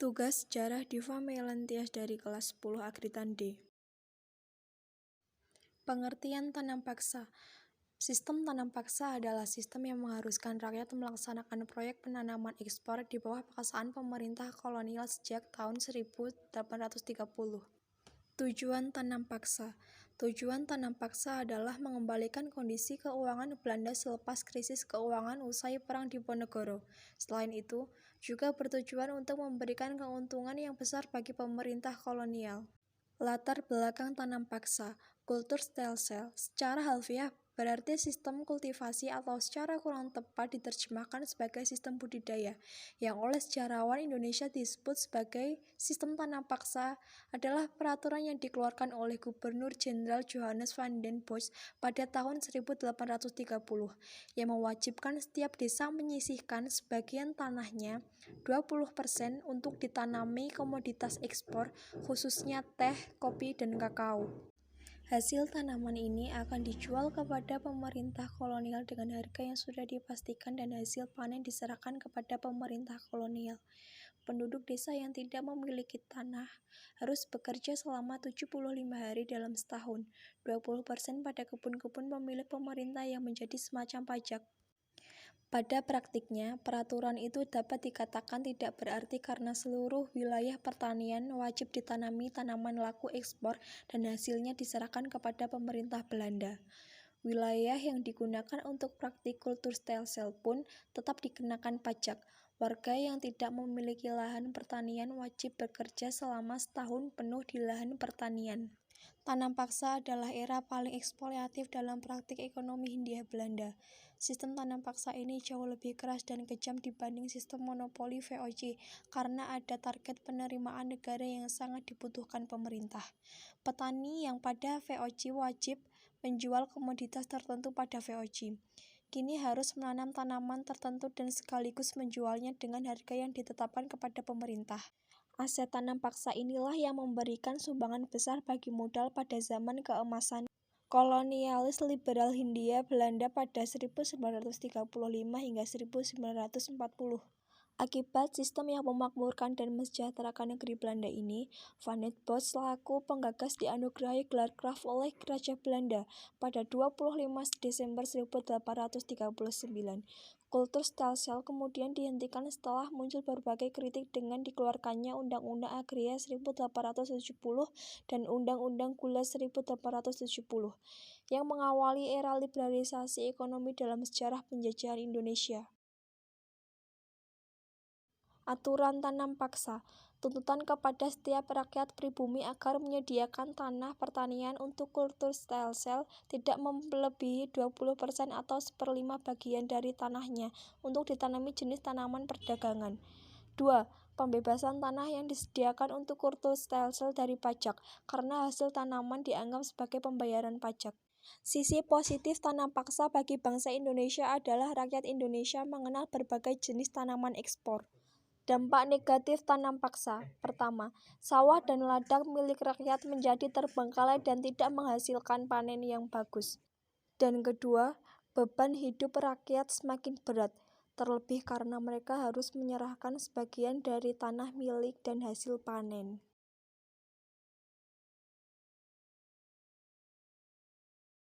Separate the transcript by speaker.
Speaker 1: Tugas Sejarah Diva Meilentias dari kelas 10 Agritan D. Pengertian tanam paksa. Sistem tanam paksa adalah sistem yang mengharuskan rakyat melaksanakan proyek penanaman ekspor di bawah paksaan pemerintah kolonial sejak tahun 1830. Tujuan tanam paksa. Tujuan tanam paksa adalah mengembalikan kondisi keuangan Belanda selepas krisis keuangan usai Perang Diponegoro. Selain itu, juga bertujuan untuk memberikan keuntungan yang besar bagi pemerintah kolonial. Latar belakang tanam paksa. Kultur stem cell secara harfiah berarti sistem kultivasi atau secara kurang tepat diterjemahkan sebagai sistem budidaya, yang oleh sejarawan Indonesia disebut sebagai sistem tanam paksa adalah peraturan yang dikeluarkan oleh Gubernur Jenderal Johannes van den Bosch pada tahun 1830 yang mewajibkan setiap desa menyisihkan sebagian tanahnya 20% untuk ditanami komoditas ekspor, khususnya teh, kopi, dan kakao. Hasil tanaman ini akan dijual kepada pemerintah kolonial dengan harga yang sudah dipastikan dan hasil panen diserahkan kepada pemerintah kolonial. Penduduk desa yang tidak memiliki tanah harus bekerja selama 75 hari dalam setahun. 20% pada kebun-kebun pemilik pemerintah yang menjadi semacam pajak. Pada praktiknya, peraturan itu dapat dikatakan tidak berarti karena seluruh wilayah pertanian wajib ditanami tanaman laku ekspor dan hasilnya diserahkan kepada pemerintah Belanda. Wilayah yang digunakan untuk praktik kultur stem cell pun tetap dikenakan pajak. Warga yang tidak memiliki lahan pertanian wajib bekerja selama setahun penuh di lahan pertanian. Tanam paksa adalah era paling eksploitatif dalam praktik ekonomi Hindia Belanda. Sistem tanam paksa ini jauh lebih keras dan kejam dibanding sistem monopoli VOC karena ada target penerimaan negara yang sangat dibutuhkan pemerintah. Petani yang pada VOC wajib menjual komoditas tertentu pada VOC. Kini harus menanam tanaman tertentu dan sekaligus menjualnya dengan harga yang ditetapkan kepada pemerintah. Aset tanam paksa inilah yang memberikan sumbangan besar bagi modal pada zaman keemasan kolonialis liberal Hindia Belanda pada 1935 hingga 1940. Akibat sistem yang memakmurkan dan mensejahterakan negeri Belanda ini, Van den Bosch selaku penggagas dianugerahi gelar Graaf oleh Raja Belanda pada 25 Desember 1839. Kultur stem cell kemudian dihentikan setelah muncul berbagai kritik dengan dikeluarkannya Undang-Undang Agraria 1870 dan Undang-Undang Gula 1870 yang mengawali era liberalisasi ekonomi dalam sejarah penjajahan Indonesia. Aturan tanam paksa. Tuntutan kepada setiap rakyat pribumi agar menyediakan tanah pertanian untuk kultur stem cell tidak melebihi 20% atau 1/5 bagian dari tanahnya untuk ditanami jenis tanaman perdagangan. 2. Pembebasan tanah yang disediakan untuk kultur stem cell dari pajak, karena hasil tanaman dianggap sebagai pembayaran pajak. Sisi positif tanam paksa bagi bangsa Indonesia adalah rakyat Indonesia mengenal berbagai jenis tanaman ekspor. Dampak negatif tanam paksa. Pertama, sawah dan ladang milik rakyat menjadi terbengkalai dan tidak menghasilkan panen yang bagus. Dan kedua, beban hidup rakyat semakin berat, terlebih karena mereka harus menyerahkan sebagian dari tanah milik dan hasil panen.